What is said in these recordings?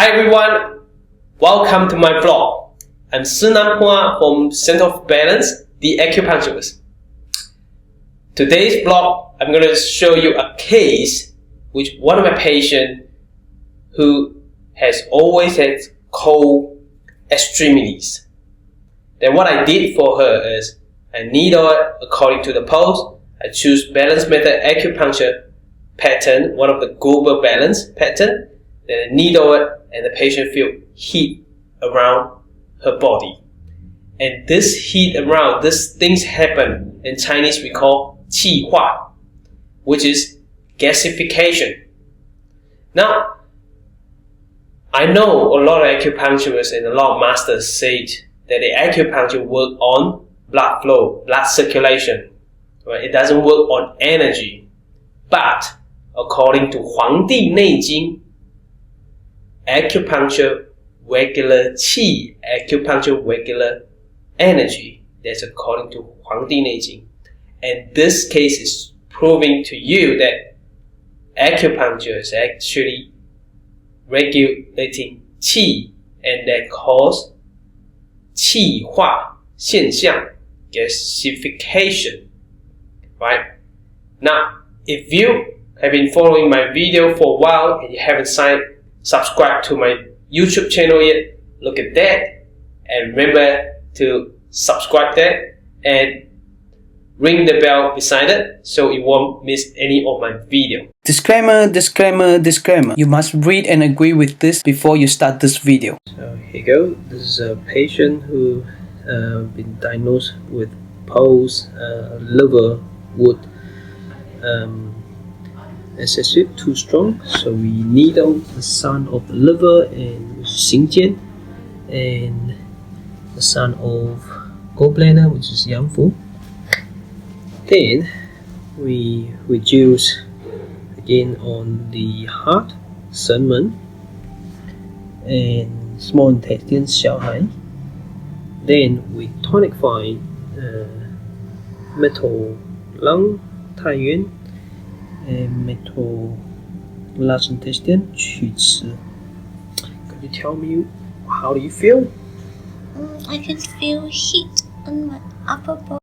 Hi everyone, welcome to my vlog. I'm Szenan from Szenan-Balance, the acupuncturist. Today's vlog, I'm going to show you a case which one of my patients who has always had cold extremities. Then what I did for her is I needle it according to the pose. I choose balance method acupuncture pattern, one of the global balance pattern. Then I needle it and the patient feel heat around her body. And this heat around, these things happen in Chinese we call qi hua, which is gasification. Now, I know a lot of acupuncturists and a lot of masters say that the acupuncture work on blood flow, blood circulation. Right? It doesn't work on energy. But according to Huangdi Neijing, acupuncture regular qi, acupuncture regular energy. That's according to Huangdi Neijing. And this case is proving to you that acupuncture is actually regulating qi, and that cause qi hua 现象 gasification. Right? Now, if you have been following my video for a while and you haven't subscribe to my YouTube channel yet, look at that and remember to subscribe that and ring the bell beside it so you won't miss any of my video. Disclaimer, disclaimer, disclaimer. You must read and agree with this before you start this video. So here you go. This is a patient who been diagnosed with POS liver wood excessive, too strong, so we needle the son of the liver and Xingjian, and the son of gallbladder, which is Yangfu. Then we reduce again on the heart, Shenmen, and small intestine, Xiaohai. Then we tonify metal lung, Taiyuan, and metal large intestine, Qu-Ci. Could you tell me how do you feel? I can feel heat on my upper body.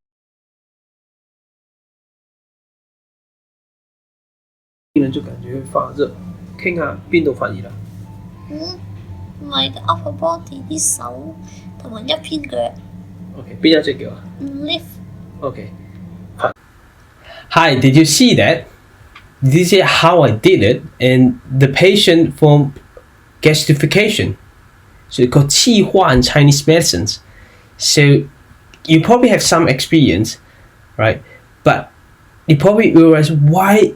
My upper body 啲手同埋一邊腳 Okay, 邊一隻腳啊 lift. Okay. Hi, did you see that? Did you see how I did it? And the patient from gasification. So it's called qi hua in Chinese medicines. So you probably have some experience, right? But you probably realize, why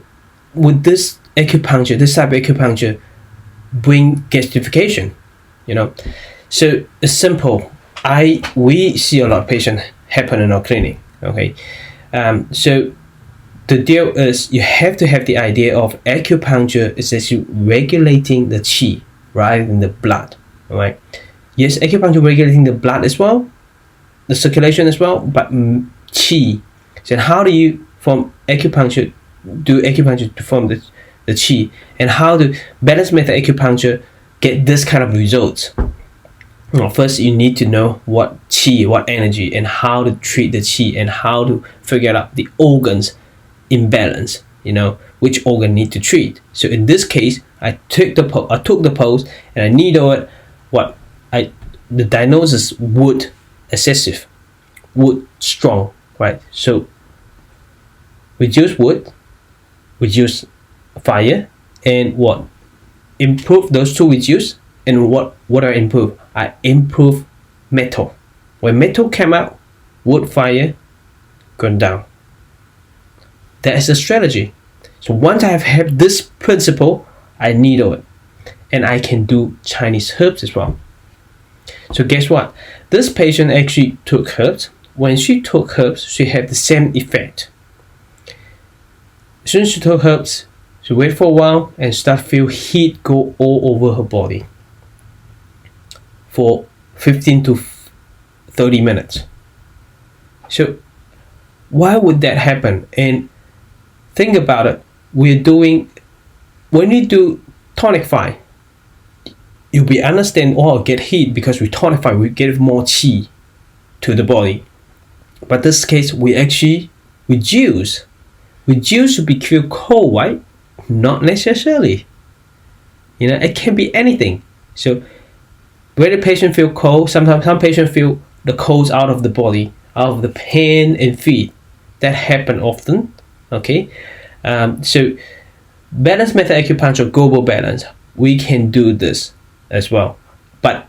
would this acupuncture, this type of acupuncture, bring gasification? You know, so it's simple. We see a lot of patients happen in our clinic. Okay, so the deal is you have to have the idea of acupuncture is actually regulating the qi rather than the blood. All right. Yes, acupuncture regulating the blood as well, the circulation as well, but qi. So how do you from acupuncture do acupuncture to form the qi, and how do balance method acupuncture get this kind of results? Well, first you need to know what qi, what energy, and how to treat the qi, and how to figure out the organs imbalance, you know, which organ need to treat. So in this case, I took the pose and I needle it. The diagnosis wood excessive, wood strong, right? So reduce wood, reduce fire, and what improve those two reduce, and what I improve? I improve metal. When metal came out, wood fire gone down. That is the strategy. So once I have had this principle, I needle it. And I can do Chinese herbs as well. So guess what? This patient actually took herbs. When she took herbs, she had the same effect. As soon as she took herbs, she waited for a while and start feel heat go all over her body for 15 to 30 minutes. So why would that happen? And think about it. When you do tonify, you'll be understand, oh, get heat because we tonify, we give more qi to the body. But this case, we actually reduce. Reduce to be feel cold, right? Not necessarily. You know, it can be anything. So where the patient feel cold, sometimes some patients feel the cold out of the body, out of the pain and feet. That happen often. Okay, so balance method acupuncture, global balance, we can do this as well. But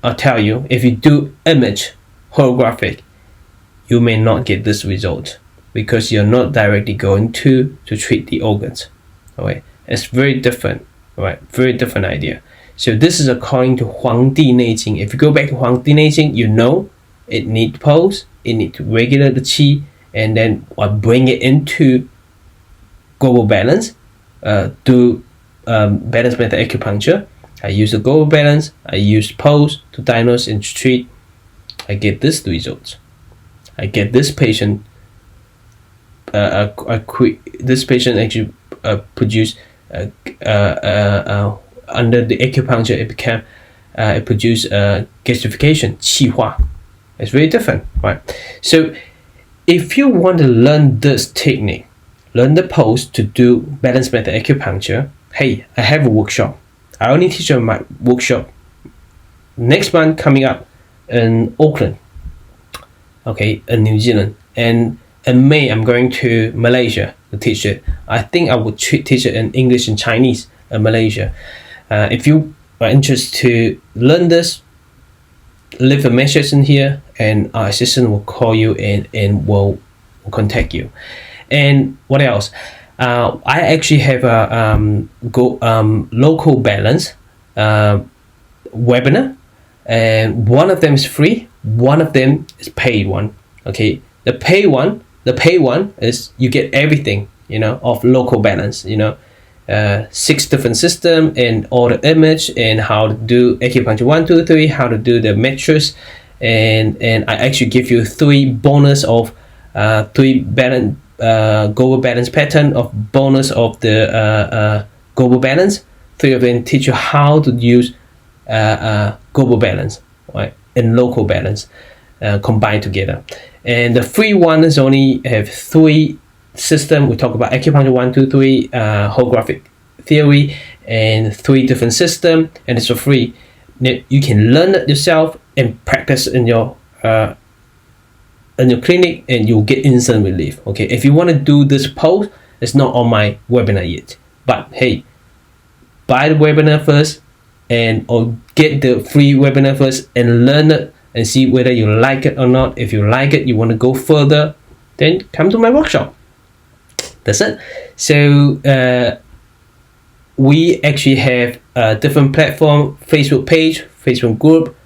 I'll tell you, if you do image holographic, you may not get this result because you're not directly going to treat the organs. Alright, it's very different. Alright, very different idea. So this is according to 黄帝内经. If you go back to 黄帝内经, you know it needs pulse, it needs to regulate the qi, and then bring it into global balance. Do balance method acupuncture. I use the global balance. I use pulse to diagnose and treat. I get this results. I get this patient. This patient actually produce under the acupuncture. It produce gasification, 气化. It's very different, right? So if you want to learn this technique, learn the pose to do balance method acupuncture, hey, I have a workshop. I only teach you my workshop next month coming up in Auckland, okay, in New Zealand. And in May, I'm going to Malaysia to teach it. I think I will teach it in English and Chinese in Malaysia. If you are interested to learn this, leave a message in here and our assistant will call you and will contact you. And what else? I actually have a local balance webinar, and one of them is free, one of them is paid one. Okay, the paid one is you get everything, you know, of local balance, you know, 6 different system and all the image and how to do acupuncture 1, 2, 3, how to do the mattress, and I actually give you 3 bonus of 3 balance global balance pattern of bonus of the global balance. 3 of them teach you how to use global balance, right, and local balance combined together. And the free one is only have 3 system. We talk about acupuncture 1, 2, 3, holographic theory, and 3 different system, and it's for free. You can learn it yourself and practice in your clinic, and you'll get instant relief. Okay, if you want to do this post, it's not on my webinar yet, but hey, buy the webinar first or get the free webinar first and learn it and see whether you like it or not. If you like it, you want to go further, then come to my workshop. That's it. So we actually have a different platform: Facebook page, Facebook group,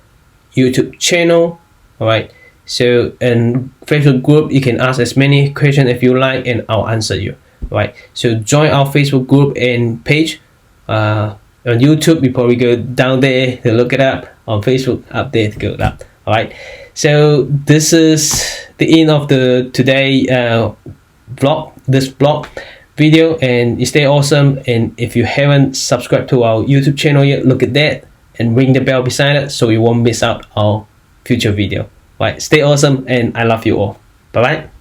YouTube channel. All right. So in Facebook group, you can ask as many questions if you like, and I'll answer you. Right. So join our Facebook group and page. On YouTube, you probably go down there to look it up. On Facebook, up there to go up. All right. So this is the end of the today this vlog video, and you stay awesome. And if you haven't subscribed to our YouTube channel yet, look at that and ring the bell beside it so you won't miss out our future video. Right, stay awesome, and I love you all. Bye bye.